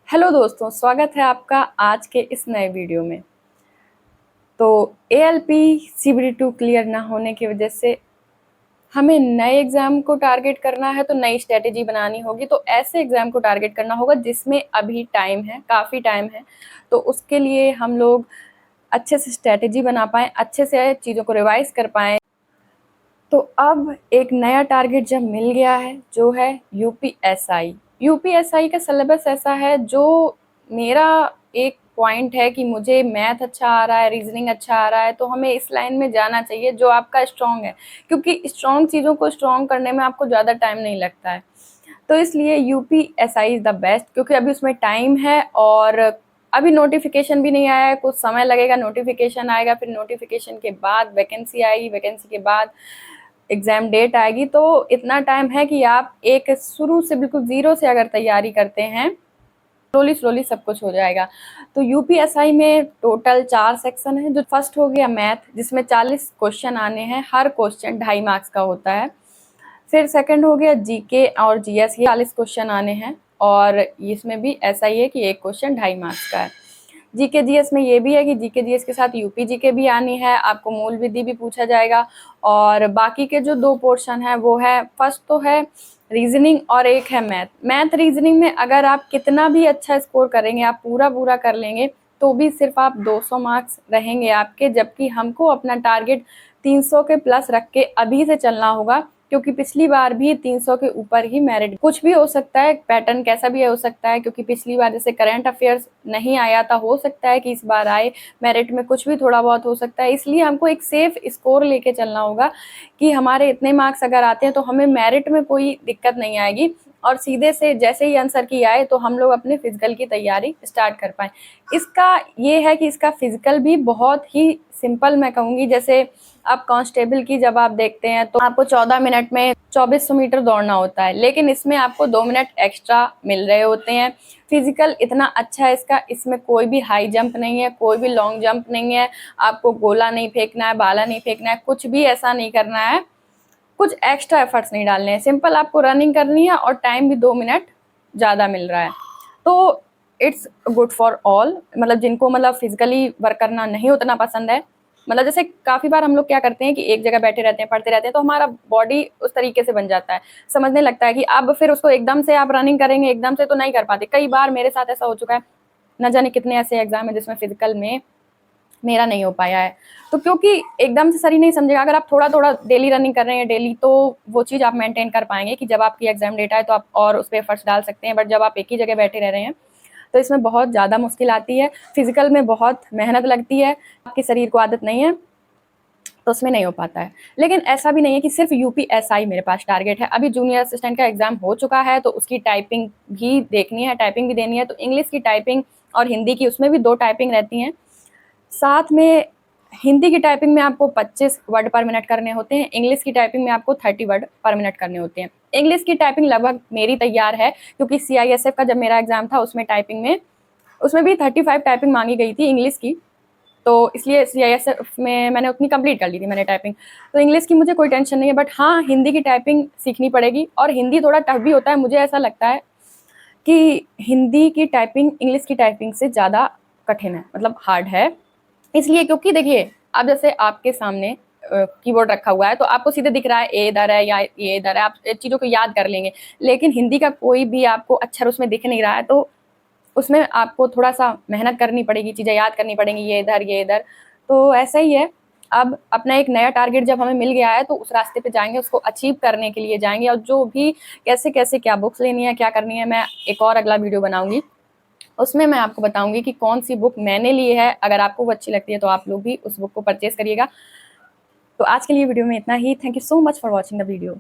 Hello दोस्तों, स्वागत है आपका आज के इस नए वीडियो में। तो एएलपी सीबीडी2 क्लियर ना होने की वजह से हमें नए एग्ज़ाम को टारगेट करना है, तो नई स्ट्रेटेजी बनानी होगी। तो ऐसे एग्ज़ाम को टारगेट करना होगा जिसमें अभी टाइम है, काफ़ी टाइम है। तो उसके लिए हम लोग अच्छे से स्ट्रेटेजी बना पाएँ, अच्छे से चीज़ों को रिवाइज़ कर पाएँ। तो अब एक नया टारगेट जब मिल गया है, जो है यूपीएसआई। यूपीएसआई का सिलेबस ऐसा है, जो मेरा एक पॉइंट है कि मुझे मैथ अच्छा आ रहा है, रीजनिंग अच्छा आ रहा है, तो हमें इस लाइन में जाना चाहिए जो आपका स्ट्रॉन्ग है, क्योंकि स्ट्रॉन्ग चीज़ों को स्ट्रॉन्ग करने में आपको ज़्यादा टाइम नहीं लगता है। तो इसलिए यूपीएसआई इज़ द बेस्ट, क्योंकि अभी उसमें टाइम है और अभी नोटिफिकेशन भी नहीं आया है, कुछ समय लगेगा, नोटिफिकेशन आएगा, फिर नोटिफिकेशन के बाद वैकेंसी आएगी, वैकेंसी के बाद एग्ज़ाम डेट आएगी। तो इतना टाइम है कि आप एक शुरू से बिल्कुल ज़ीरो से अगर तैयारी करते हैं, स्लोली सब कुछ हो जाएगा। तो यूपीएसआई में टोटल 4 सेक्शन है। जो फर्स्ट हो गया मैथ, जिसमें 40 क्वेश्चन आने हैं, हर क्वेश्चन 2.5 मार्क्स का होता है। फिर सेकंड हो गया जीके और जीएस, ये 40 क्वेश्चन आने हैं और इसमें भी ऐसा ही है कि एक क्वेश्चन 2.5 मार्क्स का है। जीके जीएस में ये भी है कि जीके जीएस के साथ यूपी जीके भी आनी है, आपको मूल विधि भी पूछा जाएगा। और बाकी के जो 2 पोर्शन है वो है, फर्स्ट तो है रीजनिंग और एक है मैथ। मैथ रीजनिंग में अगर आप कितना भी अच्छा स्कोर करेंगे, आप पूरा कर लेंगे, तो भी सिर्फ आप 200 मार्क्स रहेंगे आपके, जबकि हमको अपना टारगेट 300 के प्लस रख के अभी से चलना होगा, क्योंकि पिछली बार भी 300 के ऊपर ही मेरिट। कुछ भी हो सकता है, पैटर्न कैसा भी हो सकता है, क्योंकि पिछली बार जैसे करंट अफेयर्स नहीं आया था, हो सकता है कि इस बार आए। मेरिट में कुछ भी थोड़ा बहुत हो सकता है, इसलिए हमको एक सेफ स्कोर लेके चलना होगा कि हमारे इतने मार्क्स अगर आते हैं तो हमें मेरिट में कोई दिक्कत नहीं आएगी, और सीधे से जैसे ही आंसर की आए तो हम लोग अपने फिजिकल की तैयारी स्टार्ट कर पाएँ। इसका ये है कि इसका फिजिकल भी बहुत ही सिंपल मैं कहूँगी। जैसे अब कांस्टेबल की जब आप देखते हैं तो आपको 14 मिनट में 2400 मीटर दौड़ना होता है, लेकिन इसमें आपको 2 मिनट एक्स्ट्रा मिल रहे होते हैं। फिजिकल इतना अच्छा है इसका, इसमें कोई भी हाई जंप नहीं है, कोई भी लॉन्ग जंप नहीं है, आपको गोला नहीं फेंकना है, भाला नहीं फेंकना है, कुछ भी ऐसा नहीं करना है, कुछ एक्स्ट्रा एफर्ट्स नहीं डालने हैं। सिंपल आपको रनिंग करनी है और टाइम भी 2 मिनट ज़्यादा मिल रहा है। तो इट्स गुड फॉर ऑल, मतलब जिनको मतलब फिजिकली वर्क करना नहीं उतना पसंद है। मतलब जैसे काफ़ी बार हम लोग क्या करते हैं कि एक जगह बैठे रहते हैं, पढ़ते रहते हैं, तो हमारा बॉडी उस तरीके से बन जाता है, समझने लगता है कि अब फिर उसको एकदम से आप रनिंग करेंगे, एकदम से तो नहीं कर पाते। कई बार मेरे साथ ऐसा हो चुका है, न जाने कितने ऐसे एग्जाम है जिसमें फिजिकल में मेरा नहीं हो पाया है। तो क्योंकि एकदम से शरीर नहीं समझेगा। अगर आप थोड़ा डेली रनिंग कर रहे हैं डेली, तो वो चीज़ आप मेंटेन कर पाएंगे कि जब आपकी एग्जाम डेट आए तो आप और उस पर एफर्ट्स डाल सकते हैं। बट जब आप एक ही जगह बैठे रह रहे हैं तो इसमें बहुत ज़्यादा मुश्किल आती है, फिजिकल में बहुत मेहनत लगती है, आपके शरीर को आदत नहीं है, तो उसमें नहीं हो पाता है। लेकिन ऐसा भी नहीं है कि सिर्फ यूपीएसआई मेरे पास टारगेट है। अभी जूनियर असिस्टेंट का एग्जाम हो चुका है, तो उसकी टाइपिंग भी देखनी है, टाइपिंग भी देनी है। तो इंग्लिश की टाइपिंग और हिंदी की, उसमें भी 2 टाइपिंग रहती हैं। साथ में हिंदी की टाइपिंग में आपको 25 वर्ड पर मिनट करने होते हैं, इंग्लिश की टाइपिंग में आपको 30 वर्ड पर मिनट करने होते हैं। इंग्लिश की टाइपिंग लगभग मेरी तैयार है, क्योंकि सीआईएसएफ का जब मेरा एग्जाम था उसमें टाइपिंग में, उसमें भी 35 टाइपिंग मांगी गई थी इंग्लिश की, तो इसलिए सीआईएसएफ में मैंने उतनी कंप्लीट कर ली थी मैंने टाइपिंग। तो इंग्लिश की मुझे कोई टेंशन नहीं है, बट हाँ, हिंदी की टाइपिंग सीखनी पड़ेगी। और हिंदी थोड़ा टफ भी होता है, मुझे ऐसा लगता है कि हिंदी की टाइपिंग इंग्लिश की टाइपिंग से ज़्यादा कठिन है, मतलब हार्ड है। इसलिए क्योंकि देखिए, अब जैसे आपके सामने कीबोर्ड रखा हुआ है, तो आपको सीधे दिख रहा है ए इधर है या ये इधर है, आप चीज़ों को याद कर लेंगे। लेकिन हिंदी का कोई भी आपको अक्षर उसमें दिख नहीं रहा है, तो उसमें आपको थोड़ा-सा मेहनत करनी पड़ेगी, चीज़ें याद करनी पड़ेंगी, ये इधर। तो ऐसा ही है। अब अपना एक नया टारगेट जब हमें मिल गया है, तो उस रास्ते पे जाएँगे, उसको अचीव करने के लिए जाएँगे। और जो भी कैसे-कैसे क्या बुक्स लेनी है, क्या करनी है, मैं एक और अगला वीडियो बनाऊँगी। उसमें मैं आपको बताऊँगी कि कौन-सी बुक मैंने ली है। अगर आपको वो अच्छी लगती है, तो आप लोग भी उस बुक को परचेज़ करिएगा। तो आज के लिए वीडियो में इतना ही। Thank you so much for watching the video.